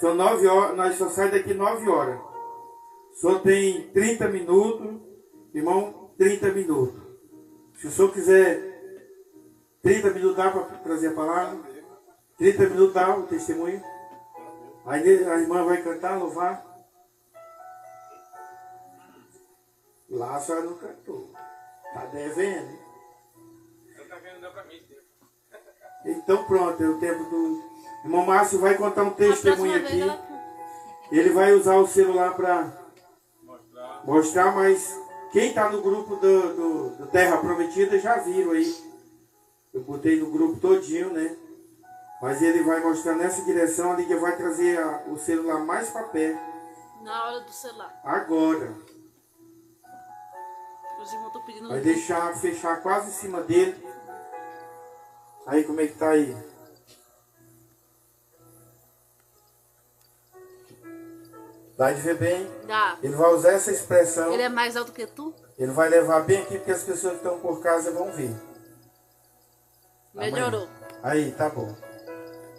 São 9 horas, nós só saímos daqui 9 horas. Só tem 30 minutos, irmão, 30 minutos. Se o senhor quiser 30 minutos dá para trazer a palavra? 30 minutos dá o testemunho? Aí a irmã vai cantar, louvar. Lá a senhora não cantou. Tá devendo. Então pronto, é o tempo do... Irmão Márcio vai contar um testemunho aqui. Ele vai usar o celular para mostrar, mas quem está no grupo do Terra Prometida já viram aí. Eu botei no grupo todinho, né? Mas ele vai mostrar nessa direção ali que vai trazer o celular mais para perto. Na hora do celular. Agora. Os irmãos estão pedindo... Vai deixar fechar quase em cima dele. Aí como é que tá aí? Dá de ver bem? Dá. Ele vai usar essa expressão. Ele é mais alto que tu? Ele vai levar bem aqui porque as pessoas que estão por casa vão ver. Melhorou. Aí, tá bom.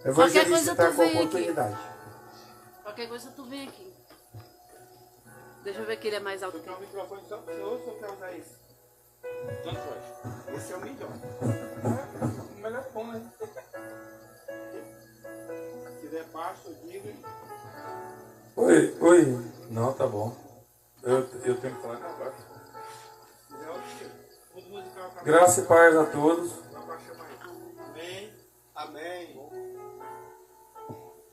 Eu vou Qualquer coisa tá tu com vem oportunidade. aqui. Qualquer coisa tu vem aqui. Deixa eu ver que ele é mais alto que o microfone só pro senhor ou o senhor quer usar esse? Tanto faz. Esse é o melhor. O melhor bom, né? Se tiver baixo, eu digo. Oi. Não, tá bom. Eu tenho que falar com a parte. Graça e paz a todos. Amém. Amém.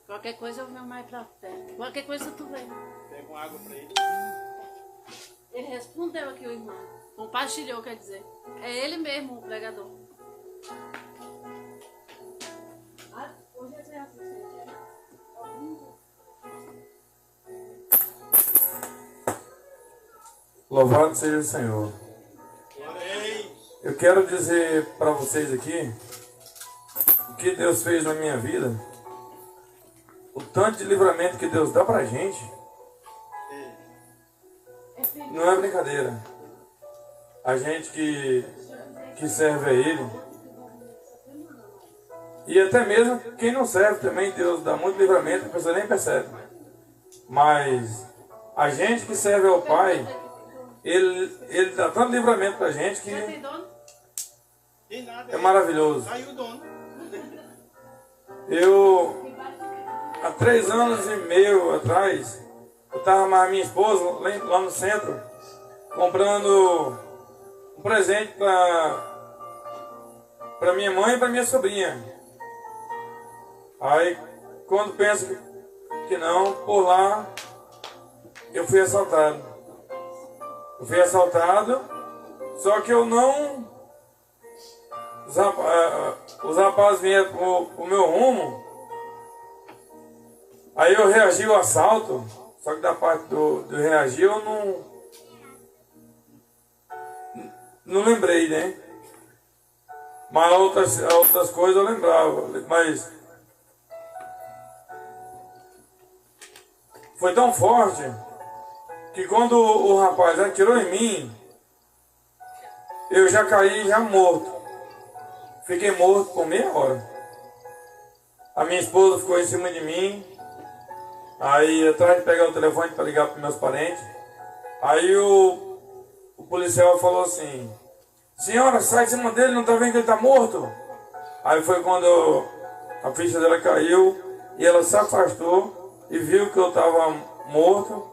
Qualquer coisa eu venho mais pra perto. Qualquer coisa tu vem. Pega uma água pra ele. Ele respondeu aqui, o irmão. Compartilhou, quer dizer. É ele mesmo, o pregador. Hoje é dia Louvado seja o Senhor. Eu quero dizer para vocês aqui o que Deus fez na minha vida, o tanto de livramento que Deus dá pra gente, não é brincadeira. A gente que serve a Ele, e até mesmo quem não serve também, Deus dá muito livramento, a pessoa nem percebe. Mas a gente que serve ao Pai, Ele dá tanto livramento pra gente que é maravilhoso. Eu, há 3 anos e meio atrás, eu estava com a minha esposa lá no centro, comprando um presente para minha mãe e para minha sobrinha. Aí, quando penso que não, por lá, eu fui assaltado. Só que eu não... Os rapazes vieram pro meu rumo. Aí eu reagi ao assalto. Só que da parte do reagir eu não lembrei, né? Mas outras coisas eu lembrava. Mas foi tão forte que quando o rapaz atirou em mim, eu já caí já morto. Fiquei morto por meia hora. A minha esposa ficou em cima de mim. Aí atrás de pegar o telefone para ligar para meus parentes. Aí o policial falou assim: senhora, sai de cima dele, não está vendo que ele está morto? Aí foi quando a ficha dela caiu e ela se afastou e viu que eu estava morto.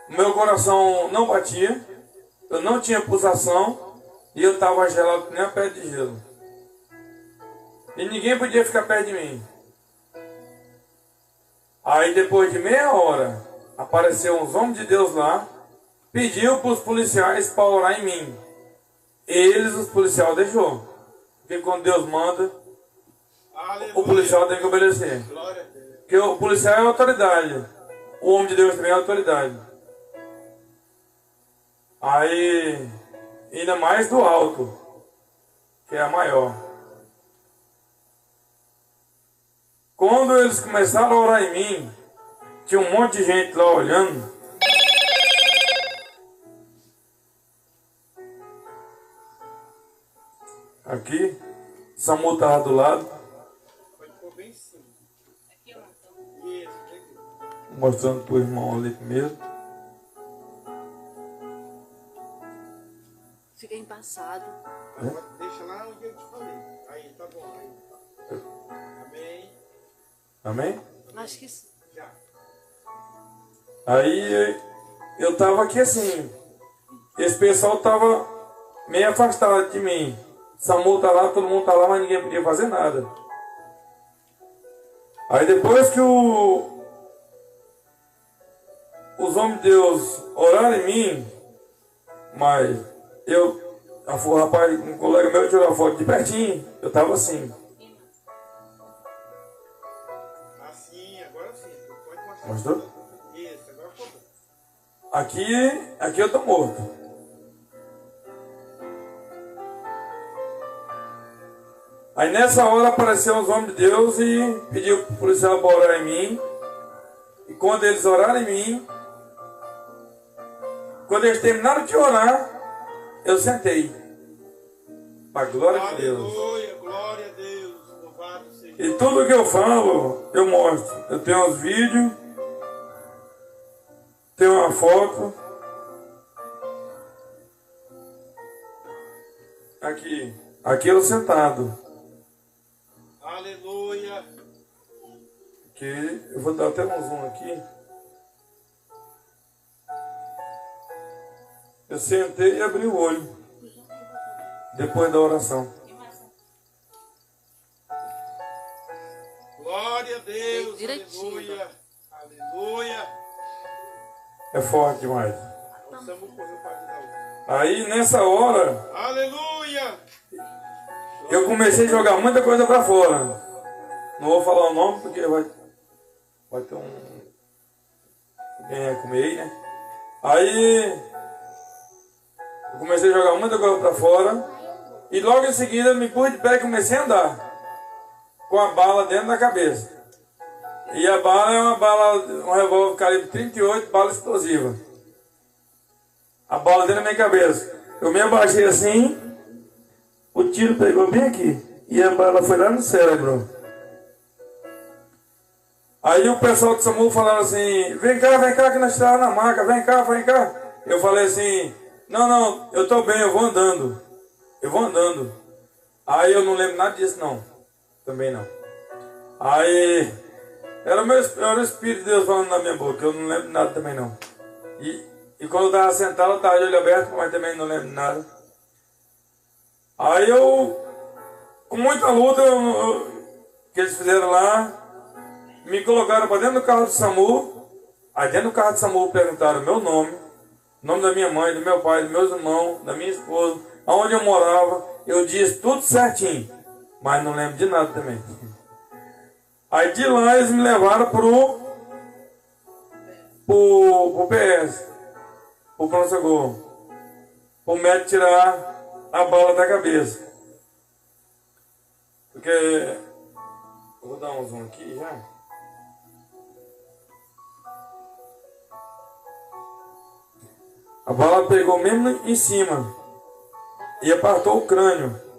Meu coração não batia, eu não tinha pulsação e eu estava gelado nem a pé de gelo. E ninguém podia ficar perto de mim. Aí depois de meia hora, apareceu uns homens de Deus lá, pediu para os policiais para orar em mim. Os policiais deixou. Porque quando Deus manda, o policial tem que obedecer. Porque o policial é autoridade. O homem de Deus também é autoridade. Aí, ainda mais do alto, que é a maior. Quando eles começaram a orar em mim, tinha um monte de gente lá olhando. Aqui, Samu estava do lado. Mostrando pro irmão ali primeiro. Fica embaçado. Deixa lá onde eu te falei. Aí, tá bom. Aí. Amém. Amém? Acho que sim. Já. Aí eu tava aqui assim. Esse pessoal tava meio afastado de mim. Samu tá lá, todo mundo tá lá, mas ninguém podia fazer nada. Aí depois que os homens de Deus oraram em mim, mas o rapaz, um colega meu tirou a foto de pertinho, eu tava assim. Assim, agora sim. Pode mostrar. Mostrou? Isso, agora ficou bom. Aqui eu tô morto. Aí nessa hora apareceram os homens de Deus e pediu para o policial para orar em mim. E quando eles oraram em mim, quando eles terminaram de orar, eu sentei. Para a glória de Deus. Aleluia, glória a Deus. Louvado seja. E tudo que eu falo, eu mostro. Eu tenho uns vídeos, tenho uma foto. Aqui eu sentado. Aleluia. Aqui, eu vou dar até um zoom aqui. Eu sentei e abri o olho. Depois da oração. Glória a Deus. Direitinho. Aleluia. Aleluia. É forte demais. O Samu correu para ajudar o. Aí nessa hora, Aleluia. eu comecei a jogar muita coisa pra fora. Não vou falar o nome porque vai ter um. Alguém vai comer aí, né? Aí eu comecei a jogar muita coisa pra fora. E logo em seguida eu me pus de pé e comecei a andar. Com a bala dentro da cabeça. E a bala é uma bala, um revólver calibre 38, bala explosiva. A bala dentro da minha cabeça. Eu me abaixei assim, o tiro pegou bem aqui. E a bala foi lá no cérebro. Aí o pessoal do SAMU falaram assim, vem cá que nós estamos na maca, vem cá. Eu falei assim, não, eu tô bem, eu vou andando. Aí eu não lembro nada disso não. Também não. Aí era o Espírito de Deus falando na minha boca, eu não lembro nada também não. E quando eu estava sentado, eu estava de olho aberto, mas também não lembro nada. Aí eu, com muita luta que eles fizeram lá, me colocaram para dentro do carro do SAMU. Aí dentro do carro do SAMU perguntaram o meu nome, o nome da minha mãe, do meu pai, dos meus irmãos, da minha esposa, aonde eu morava. Eu disse tudo certinho, mas não lembro de nada também. Aí de lá eles me levaram pro PS, pro pronto-socorro, pro médico tirar a bala da cabeça. Porque eu vou dar um zoom aqui já. A bala pegou mesmo em cima e apartou o crânio.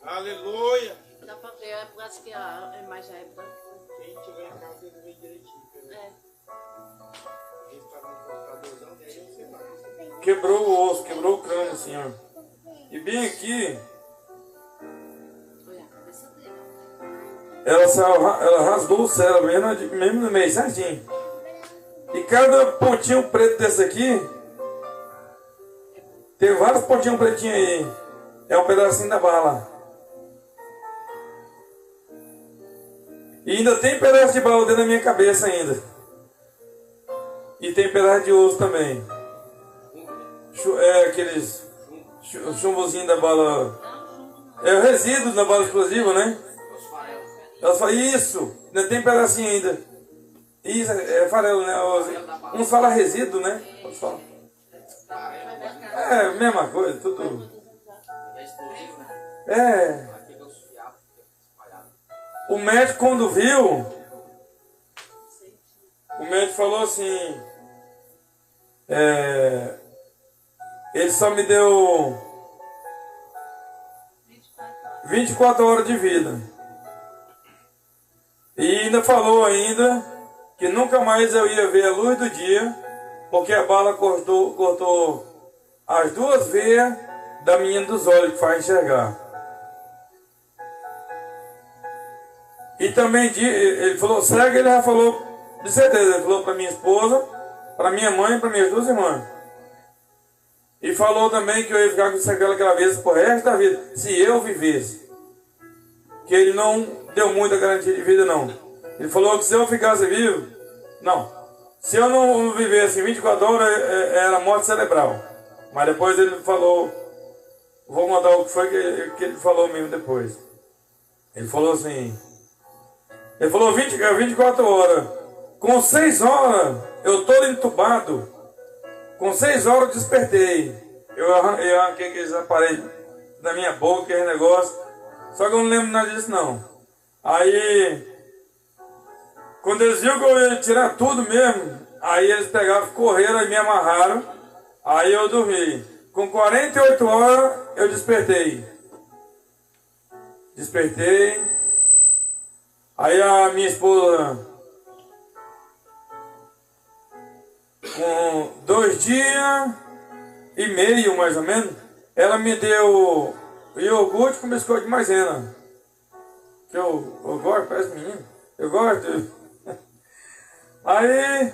Aleluia. Dá pra ver, é por causa que a imagem é branca. Quem tiver em casa, ele vem direitinho. É. Quem está no computadorzão, daí eu sei mais. Quebrou o osso, quebrou o crânio assim, ó. E bem aqui, Olha a cabeça dele. ela rasgou o cérebro mesmo no meio, certinho. E cada pontinho preto desse aqui, tem vários pontinhos pretinhos aí. É um pedacinho da bala. E ainda tem pedaço de bala dentro da minha cabeça ainda. E tem pedaço de osso também. É aqueles chumbozinhos da bala. É o resíduo da bala explosiva, né? Elas falam, isso, ainda tem pedacinho ainda. Isso, é farelo, né? Uns falam resíduo, né? Outros falam. É, mesma coisa, tudo. É. O médico quando viu, o médico falou assim, ele só me deu 24 horas de vida. E ainda falou ainda que nunca mais eu ia ver a luz do dia, porque a bala cortou as duas veias da menina dos olhos que faz enxergar. E também ele falou cego, ele já falou de certeza, ele falou para minha esposa, para minha mãe e para minhas duas irmãs. E falou também que eu ia ficar com sequela aquela vez por resto da vida, se eu vivesse. Que ele não deu muita garantia de vida, não. Ele falou que se eu ficasse vivo, não. Se eu não vivesse 24 horas, era morte cerebral. Mas depois ele falou, vou contar o que foi que ele falou mesmo depois. Ele falou assim, ele falou 24 horas. Com 6 horas, eu todo entubado. Com 6 horas eu despertei. Eu arranquei aqueles aparelhos da minha boca, aquele negócio. Só que eu não lembro nada disso não. Aí, quando eles viram que eu ia tirar tudo mesmo, aí eles pegaram, correram e me amarraram. Aí eu dormi. Com 48 horas eu despertei. Aí a minha esposa, com 2 dias e meio mais ou menos, ela me deu iogurte com biscoito de maisena. Que eu gosto, parece menino. Eu gosto. Aí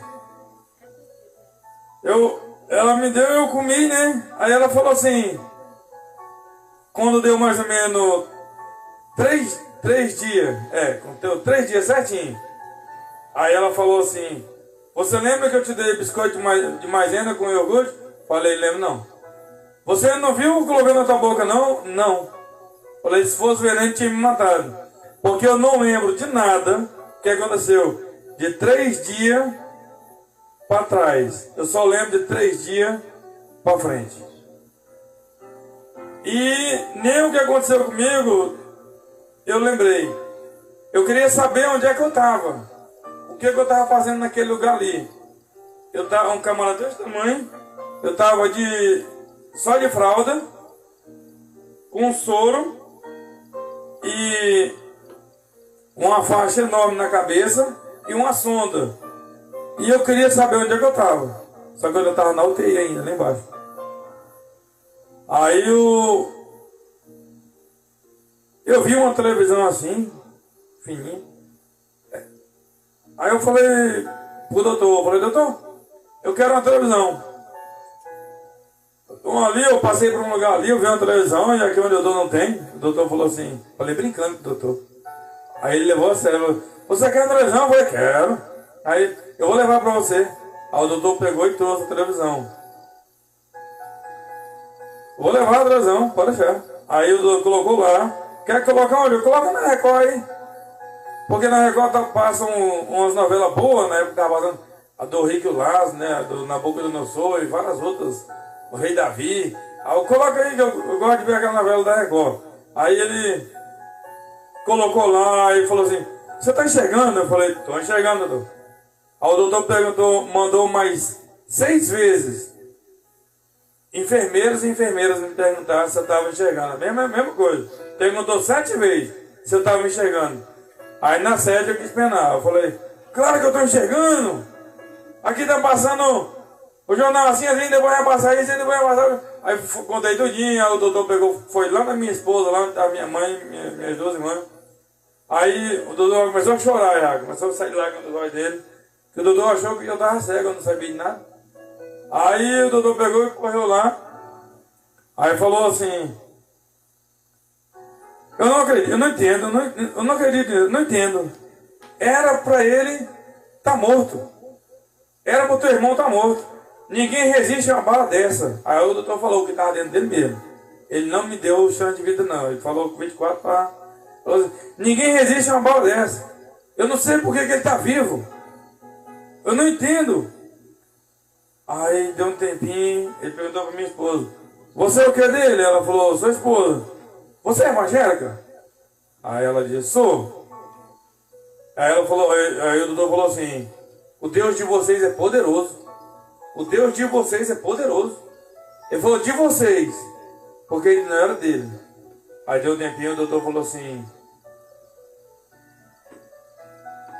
ela me deu, eu comi, né? Aí ela falou assim, quando deu mais ou menos 3 dias, quando deu 3 dias certinho. Aí ela falou assim, você lembra que eu te dei biscoito de maisena com iogurte? Falei, lembro não. Você não viu colocando na tua boca não? Não. Falei, se fosse veneno tinha me matado. Porque eu não lembro de nada que aconteceu de 3 dias para trás. Eu só lembro de 3 dias para frente. E nem o que aconteceu comigo, eu lembrei. Eu queria saber onde é que eu estava. O que eu estava fazendo naquele lugar ali. Eu estava um camarada desse tamanho. Eu estava só de fralda, com soro e uma faixa enorme na cabeça e uma sonda. E eu queria saber onde é que eu estava. Só que eu estava na UTI ainda, lá embaixo. Aí eu vi uma televisão assim, fininha. Aí eu falei pro doutor, doutor, eu quero uma televisão. Então ali eu passei por um lugar ali, eu vi uma televisão e aqui onde eu tô não tem. O doutor falou assim, falei brincando com o doutor. Aí ele levou a sério, falou, você quer a televisão? Eu falei, quero. Aí eu vou levar pra você. Aí o doutor pegou e trouxe a televisão. Vou levar a televisão, pode deixar. Aí o doutor colocou lá. Quer colocar onde? Coloca na Record aí. Porque na Record passam umas novelas boas, na época que tava passando a do Rick e o Lázaro, né? Na Boca do Nosso e várias outras. O Rei Davi. Aí eu coloco aí que eu gosto de ver aquela novela da Record. Aí ele colocou lá e falou assim, você tá enxergando? Eu falei, tô enxergando, doutor. Aí o doutor perguntou, mandou mais 6 vezes. Enfermeiros e enfermeiras me perguntaram se eu estava enxergando. A mesma coisa. Perguntou 7 vezes se eu estava enxergando. Aí na sede eu quis penar. Eu falei, claro que eu estou enxergando. Aqui está passando o jornal assim, depois vai passar isso, depois vai passar. Aí contei tudinho, aí o doutor pegou, foi lá na minha esposa, lá onde estava minha mãe, minhas 2 irmãs. Aí o doutor começou a chorar já, começou a sair lá com os olhos dele. Que o doutor achou que eu estava cego, eu não sabia de nada. Aí o doutor pegou e correu lá. Aí falou assim, eu não acredito, eu não entendo, eu não acredito, eu não entendo. Era para ele estar morto. Era para o teu irmão estar morto. Ninguém resiste a uma bala dessa. Aí o doutor falou que estava dentro dele mesmo. Ele não me deu chance de vida não. Ele falou com 24 para... Assim, ninguém resiste a uma bala dessa. Eu não sei por que ele está vivo. Eu não entendo. Aí deu um tempinho, ele perguntou para minha esposa, você é o que dele? Ela falou, sua esposa. Você é evangélica? Aí ela disse, sou. Aí o doutor falou assim, o Deus de vocês é poderoso. O Deus de vocês é poderoso. Ele falou, de vocês. Porque ele não era dele. Aí deu um tempinho, o doutor falou assim: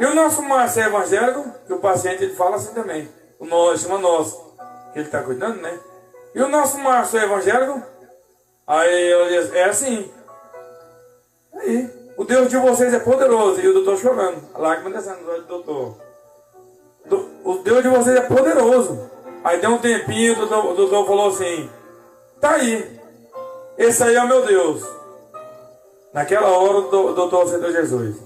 e o nosso Márcio é evangélico? Que o paciente ele fala assim também. O nosso, chama nosso, que ele está cuidando, né? E o nosso Márcio é evangélico? Aí eu disse: é assim. Aí, o Deus de vocês é poderoso. E o doutor chorando, a lágrima descendo do olho do doutor. O Deus de vocês é poderoso. Aí deu um tempinho, o doutor falou assim: tá aí, esse aí é o meu Deus. Naquela hora o doutor aceitou Jesus.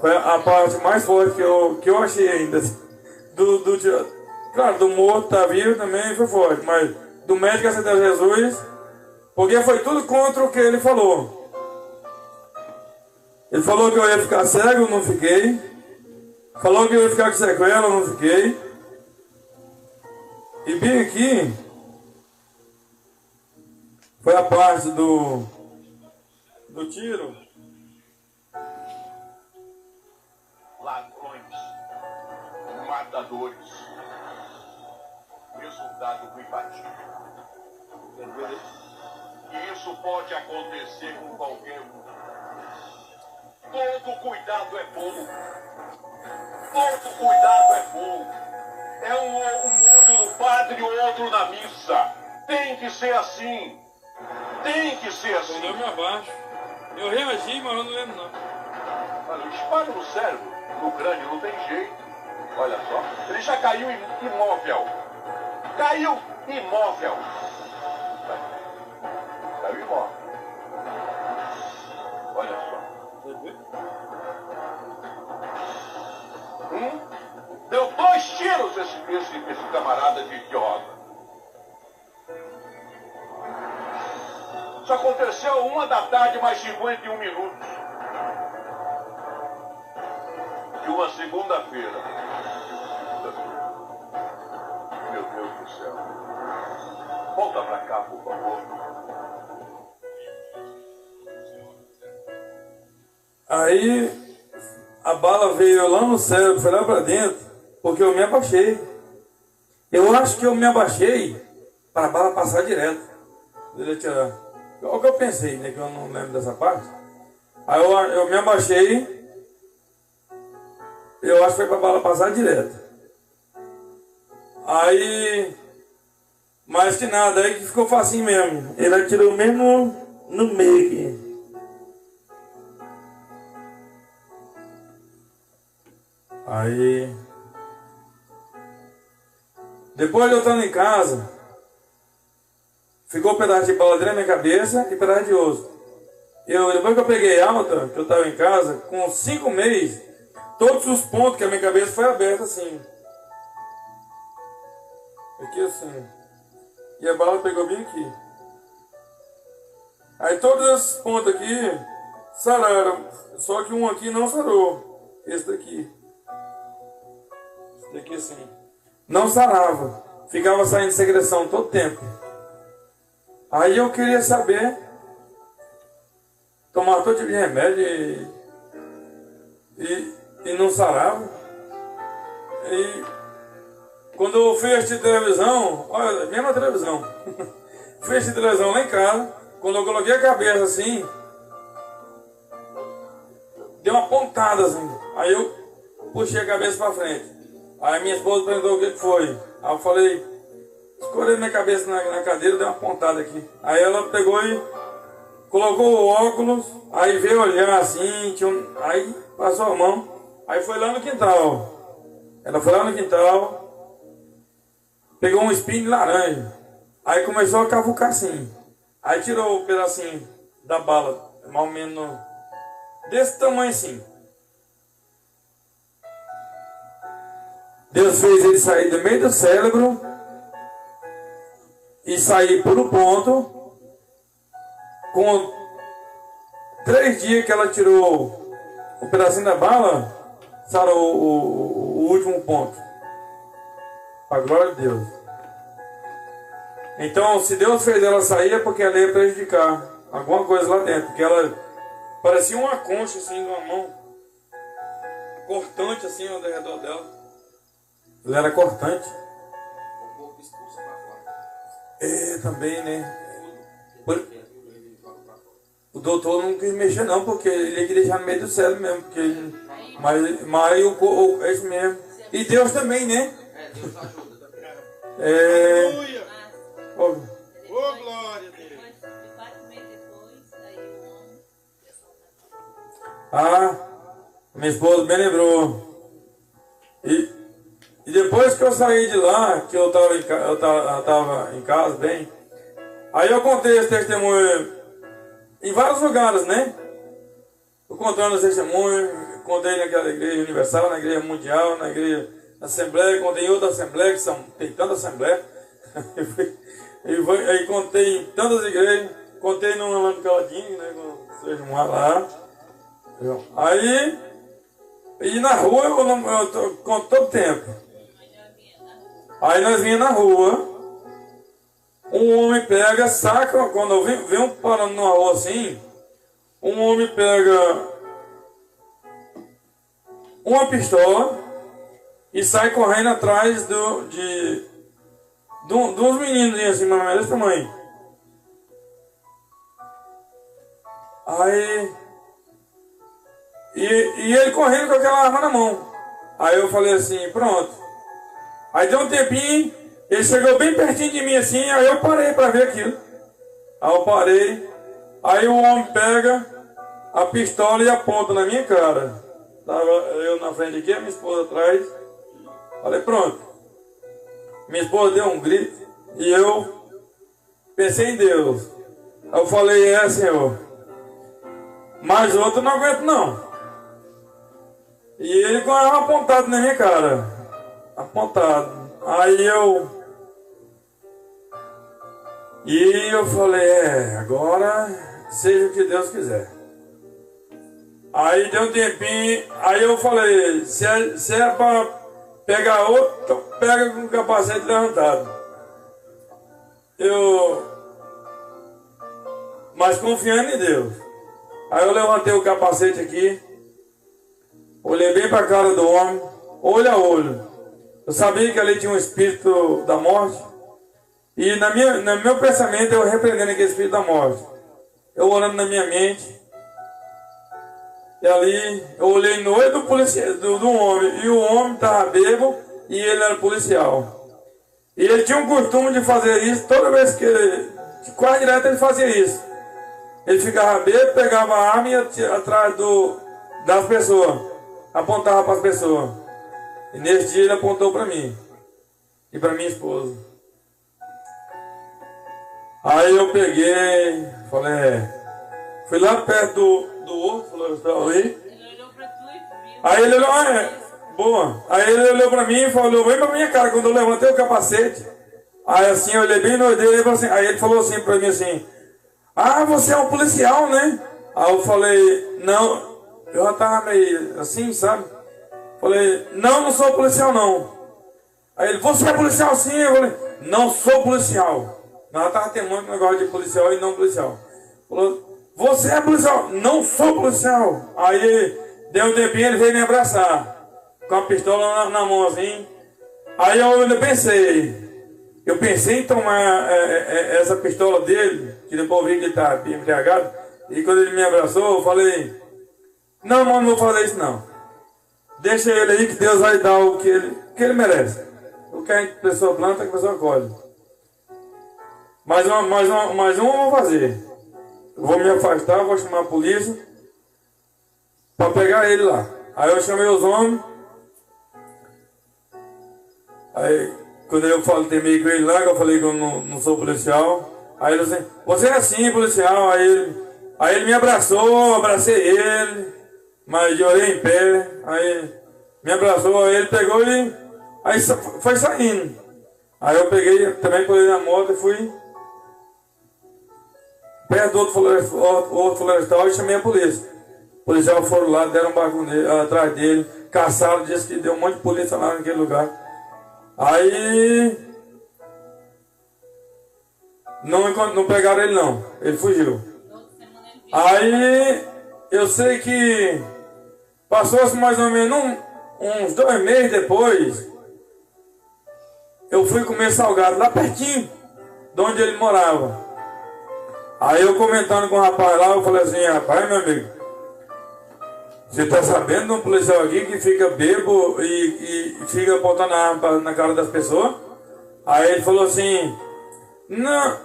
Foi a parte mais forte que eu achei ainda. Claro, do morto tá vivo também foi forte, mas do médico aceitar Jesus, porque foi tudo contra o que ele falou. Ele falou que eu ia ficar cego, não fiquei. Falou que eu ia ficar com sequela, não fiquei. E bem aqui foi a parte do tiro. Ladrões, matadores, resultado do empate. Entendeu? E isso pode acontecer com qualquer um. Todo cuidado é bom. Todo cuidado é bom. É um olho no padre e outro na missa. Tem que ser assim. Tem que ser assim. Eu dei me abaixo. Eu reagi, mas eu não lembro não. Olha, o disparo no cérebro, no crânio, não tem jeito. Olha só. Ele já caiu imóvel. Caiu imóvel. Caiu imóvel. Olha só. Deu 2 tiros esse camarada de rosa. Isso aconteceu 1h mais 51 minutos. De uma segunda-feira. Meu Deus do céu. Volta pra cá, por favor. Aí a bala veio lá no cérebro, foi lá pra dentro, porque eu me abaixei. Eu acho que eu me abaixei para a bala passar direto. Ele tirar. O que eu pensei, né? Que eu não lembro dessa parte. Aí eu me abaixei. Eu acho que foi para a bala passar direto. Aí, mais que nada, aí que ficou facinho mesmo. Ele atirou mesmo no meio aqui. Aí, depois de eu estando em casa, ficou um pedaço de bala dentro da minha cabeça e um pedaço de osso. Depois que eu peguei alta, que eu estava em casa, com 5 meses, todos os pontos que a minha cabeça foi aberta assim. Aqui assim. E a bala pegou bem aqui. Aí todos esses pontos aqui sararam. Só que um aqui não sarou. Esse daqui. Esse daqui assim. Não sarava. Ficava saindo secreção todo tempo. Aí eu queria saber. Tomar todo tipo de remédio e não sarava. E quando eu fui assistir televisão, olha, mesma televisão. Fui assistir televisão lá em casa. Quando eu coloquei a cabeça assim, deu uma pontada assim. Aí eu puxei a cabeça para frente. Aí minha esposa perguntou o que foi. Aí eu falei, escorei minha cabeça na cadeira, deu uma pontada aqui. Aí ela pegou e colocou o óculos, aí veio olhar assim, aí passou a mão, aí foi lá no quintal. Ela foi lá no quintal, pegou um espinho de laranja, aí começou a cavucar assim. Aí tirou o pedacinho da bala, mais ou menos desse tamanho assim. Deus fez ele sair do meio do cérebro e sair por um ponto. Com 3 dias que ela tirou o pedacinho da bala, sarou o último ponto. Para a glória de Deus. Então, se Deus fez ela sair, é porque ela ia prejudicar alguma coisa lá dentro. Porque ela parecia uma concha assim, de uma mão cortante assim ao redor dela. Ela era cortante. É, também, né? O doutor não quis mexer não, porque ele ia deixar no meio do céu mesmo. Porque, mas é isso mesmo. E Deus também, né? Deus ajuda também. Aleluia! Ó, Glória a Deus! De 4 meses depois, aí o homem... minha esposa bem lembrou. E depois que eu saí de lá, que eu tava em casa bem, aí eu contei esse testemunho em vários lugares, né? Eu contando esse testemunho, contei naquela igreja universal, na igreja mundial, na igreja assembleia, contei em outra assembleia, que tem tanta assembleia. Aí contei em tantas igrejas, contei numa lá no Caladinho, né? Com os irmãos lá. Aí, e na rua eu conto todo tempo. Aí nós vinha na rua, um homem pega, saca, quando eu venho parando numa rua assim, um homem pega uma pistola e sai correndo atrás de uns meninos assim, mais ou menos desse tamanho. Aí, e ele correndo com aquela arma na mão. Aí eu falei assim, pronto. Aí deu um tempinho, ele chegou bem pertinho de mim assim, aí eu parei para ver aquilo. Aí eu parei, aí o homem pega a pistola e aponta na minha cara. Tava eu na frente aqui, a minha esposa atrás. Falei, pronto. Minha esposa deu um grito e eu pensei em Deus. Aí eu falei, Senhor, mas outro não aguento não. E ele com a arma apontada na minha cara. Apontado. Aí eu falei, agora seja o que Deus quiser. Aí deu um tempinho, aí eu falei, se é para pegar outro, pega com o capacete levantado. Mas confiando em Deus. Aí eu levantei o capacete aqui, olhei bem para a cara do homem, olho a olho. Eu sabia que ali tinha um espírito da morte. E no meu pensamento eu repreendendo aquele espírito da morte. Eu olhando na minha mente. E ali eu olhei no olho do homem. E o homem estava bêbado e ele era policial. E ele tinha um costume de fazer isso toda vez que quase direto ele fazia isso. Ele ficava bêbado, pegava a arma e ia atrás das pessoas. Apontava para as pessoas. E nesse dia ele apontou para mim. E para minha esposa. Aí eu peguei, falei, fui lá perto do outro florestal ali. Ele olhou pra tu e viu. Aí ele olhou, boa. Aí ele olhou para mim e falou bem para minha cara, quando eu levantei o capacete. Aí assim, eu olhei bem no olho dele e assim, aí ele falou assim para mim assim, você é um policial, né? Aí eu falei, não, eu já tava meio assim, sabe? Falei, não sou policial não. Aí ele, você é policial sim? Eu falei, não sou policial. Nós tava temendo um negócio de policial e não policial. Falou, você é policial? Não sou policial. Aí deu um tempinho, ele veio me abraçar. Com a pistola na mão assim. Aí eu pensei em tomar essa pistola dele, que depois eu vi que ele estava embriagado. E quando ele me abraçou, eu falei, não, mano, não vou fazer isso não. Deixa ele aí que Deus vai dar o que ele merece. O que a pessoa planta, a pessoa colhe. Mais uma eu vou fazer. Eu vou me afastar, vou chamar a polícia para pegar ele lá. Aí eu chamei os homens. Aí quando eu terminei com ele lá, que eu falei que eu não sou policial. Aí ele assim, você é sim policial. Aí ele me abraçou, abracei ele, mas eu orei em pé. Aí me abraçou, aí ele pegou e aí foi saindo. Aí eu peguei, também pulei na moto e fui perto do outro florestal e chamei a polícia. O policial foram lá, deram um barco atrás dele, caçaram, disse que deu um monte de polícia lá naquele lugar. Aí não pegaram ele não, ele fugiu. Aí eu sei que passou-se mais ou menos uns 2 meses depois, eu fui comer salgado lá pertinho de onde ele morava. Aí eu comentando com o rapaz lá, eu falei assim, rapaz, meu amigo, você tá sabendo de um policial aqui que fica bêbado e fica botando a arma na cara das pessoas? Aí ele falou assim, não,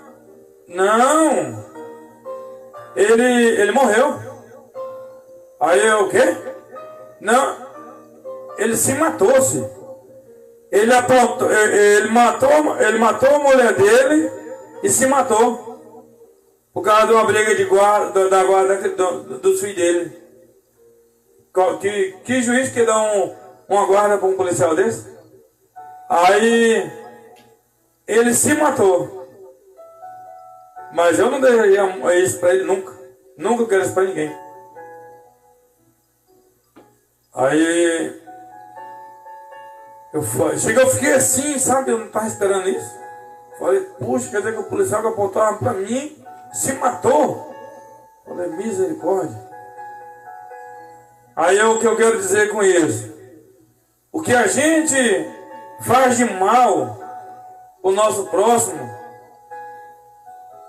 ele morreu. Aí eu, o quê? Não, ele se matou-se. Ele matou a mulher dele e se matou. Por causa de uma briga de guarda, da guarda dos filhos dele. Que juiz que dá uma guarda para um policial desse? Aí ele se matou. Mas eu não daria isso para ele nunca. Nunca quero isso para ninguém. Aí eu fiquei assim, sabe? Eu não estava esperando isso. Falei, puxa, quer dizer que o policial que apontou a arma para mim se matou. Falei, misericórdia. Aí é o que eu quero dizer com isso. O que a gente faz de mal o nosso próximo,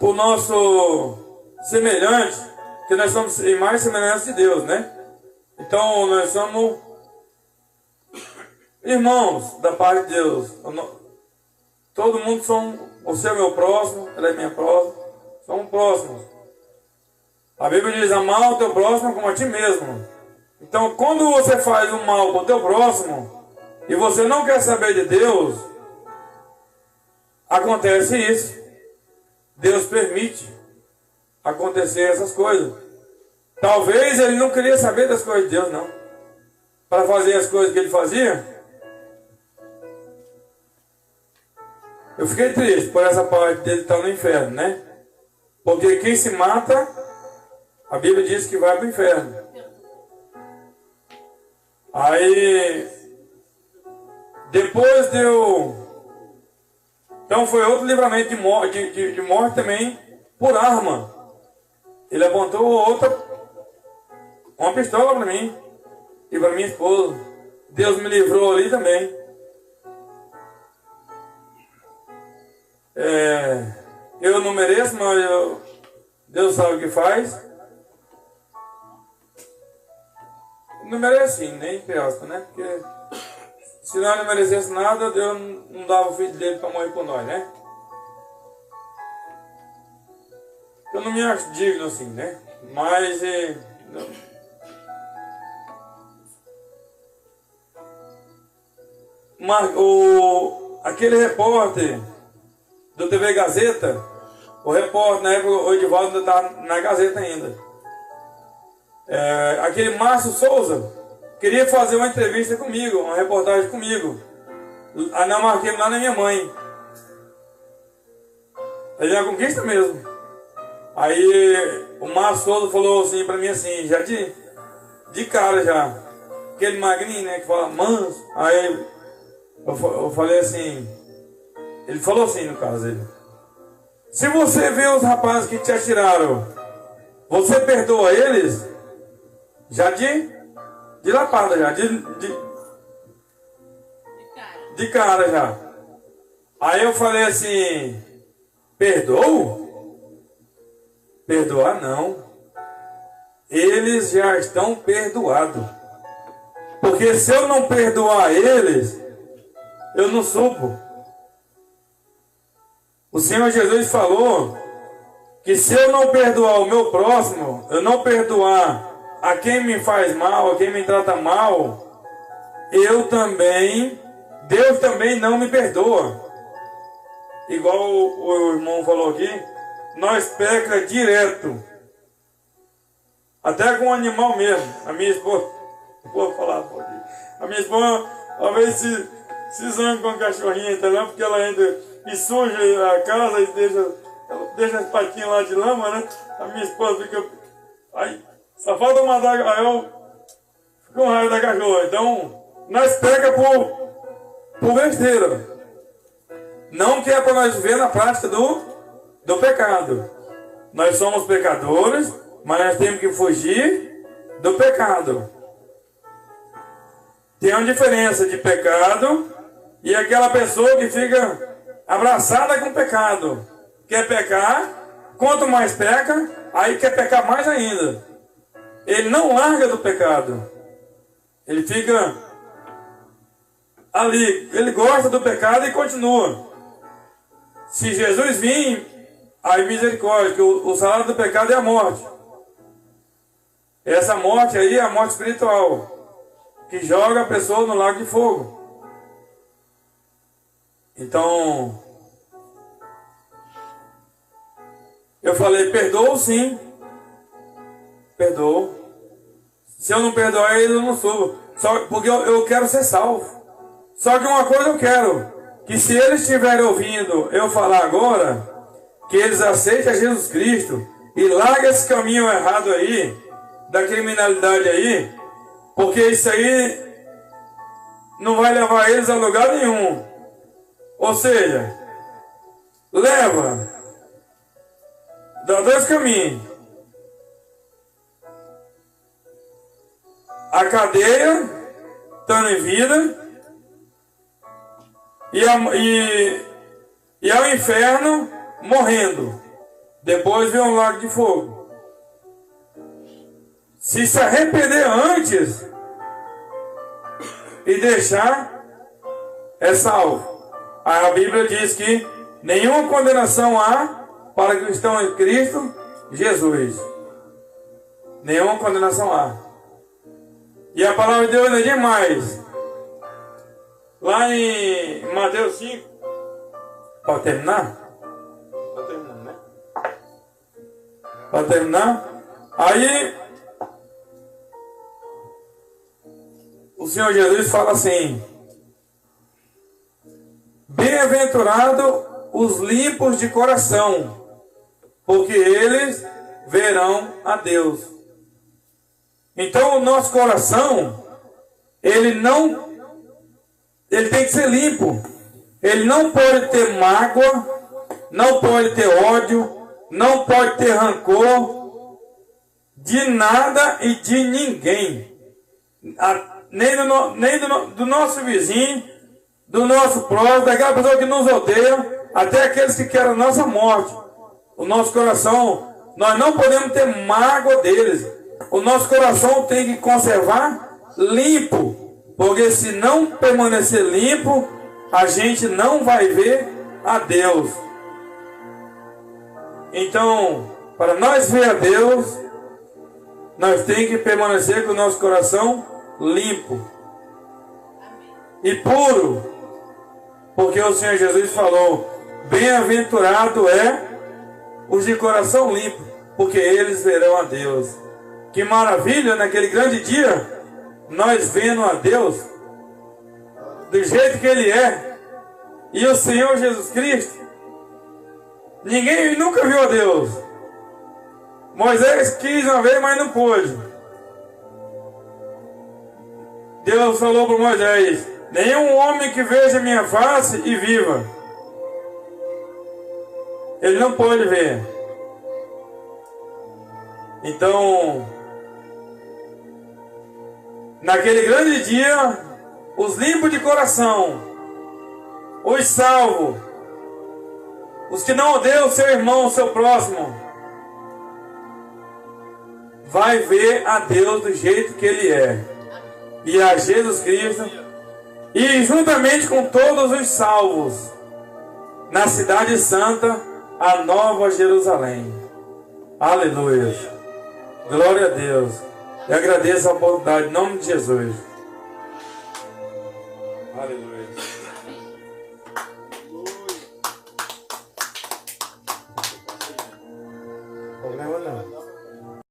o nosso semelhante, que nós somos mais semelhantes de Deus, né? Então nós somos irmãos da parte de Deus. Todo mundo somos, você é meu próximo, ela é minha próxima, somos próximos. A Bíblia diz, amar o teu próximo como a ti mesmo. Então quando você faz um mal para o teu próximo e você não quer saber de Deus, acontece isso. Deus permite acontecer essas coisas. Talvez ele não queria saber das coisas de Deus, não. Para fazer as coisas que ele fazia. Eu fiquei triste por essa parte dele estar no inferno, né? Porque quem se mata, a Bíblia diz que vai para o inferno. Aí, depois deu... Então foi outro livramento de morte também por arma. Ele apontou uma pistola para mim e para minha esposa. Deus me livrou ali também. Eu não mereço, mas Deus sabe o que faz. Não merece sim, nem presta, né? Porque se nós não merecesse nada, Deus não dava o filho dele para morrer por nós, né? Eu não me acho digno assim, né? Mas aquele repórter do TV Gazeta, o repórter na época, o Edivaldo ainda estava na Gazeta ainda. Aquele Márcio Souza queria fazer uma entrevista comigo, uma reportagem comigo. Aí nós marquemos lá na minha mãe. Aí na Conquista mesmo. Aí o Márcio Souza falou assim pra mim assim, já de cara já. Aquele magrinho, né, que fala manso. Aí eu falei assim, ele falou assim no caso dele. Se você vê os rapazes que te atiraram, você perdoa eles? Já de lapada já, de cara já. Aí eu falei assim, perdoo? Perdoar não. Eles já estão perdoados. Porque se eu não perdoar eles, eu não subo. O Senhor Jesus falou que se eu não perdoar o meu próximo, eu não perdoar a quem me faz mal, a quem me trata mal, Deus também não me perdoa. Igual o irmão falou aqui, nós peca direto. Até com o animal mesmo. A minha esposa, vou falar um pouquinho. A minha esposa, às vezes, se zanga com a cachorrinha, entendeu? Porque ela entra e suja a casa e deixa as patinhas lá de lama, né? A minha esposa fica... Aí, só falta matar, aí eu fico com raiva da cachorra. Então, nós peca por besteira. Não que é para nós viver na prática do pecado. Nós somos pecadores, mas nós temos que fugir do pecado. Tem uma diferença de pecado e aquela pessoa que fica abraçada com o pecado. Quer pecar, quanto mais peca, aí quer pecar mais ainda. Ele não larga do pecado. Ele fica ali, ele gosta do pecado e continua. Se Jesus vir, aí misericórdia, que o salário do pecado é a morte. Essa morte aí é a morte espiritual, que joga a pessoa no lago de fogo. Então, eu falei, perdoo sim. Perdoo. Se eu não perdoar ele, eu não subo. Só porque eu quero ser salvo. Só que uma coisa eu quero, que se eles estiverem ouvindo eu falar agora, que eles aceitem Jesus Cristo e larguem esse caminho errado aí, da criminalidade aí, porque isso aí não vai levar eles a lugar nenhum. Ou seja, dá dois caminhos. A cadeia, estando em vida, e ao inferno, morrendo. Depois vem um lago de fogo. Se arrepender antes e deixar, é salvo. A Bíblia diz que nenhuma condenação há para que estão em Cristo Jesus. Nenhuma condenação há. E a palavra de Deus é demais. Lá em Mateus 5. Pode terminar? Pode terminar, né? Pode terminar? Aí o Senhor Jesus fala assim: bem-aventurado os limpos de coração, porque eles verão a Deus. Então o nosso coração, ele tem que ser limpo. Ele não pode ter mágoa, não pode ter ódio, não pode ter rancor de nada e de ninguém. Nem do nosso vizinho, do nosso próximo, daquela pessoa que nos odeia, até aqueles que querem a nossa morte. O nosso coração, nós não podemos ter mágoa deles. O nosso coração tem que conservar limpo, porque se não permanecer limpo, a gente não vai ver a Deus. Então, para nós ver a Deus, nós temos que permanecer com o nosso coração limpo e puro, porque o Senhor Jesus falou: bem-aventurado é os de coração limpo, porque eles verão a Deus. Que maravilha, naquele grande dia, nós vendo a Deus do jeito que Ele é. E o Senhor Jesus Cristo, ninguém nunca viu a Deus. Moisés quis uma vez, mas não pôde. Deus falou para Moisés: nenhum homem que veja minha face e viva. Ele não pode ver. Então, naquele grande dia, os limpos de coração, os salvos, os que não odeiam o seu irmão, o seu próximo, vai ver a Deus do jeito que Ele é, e a Jesus Cristo, e juntamente com todos os salvos, na cidade santa, a Nova Jerusalém. Aleluia. Glória a Deus. E agradeço a oportunidade em nome de Jesus. Aleluia. Problema não.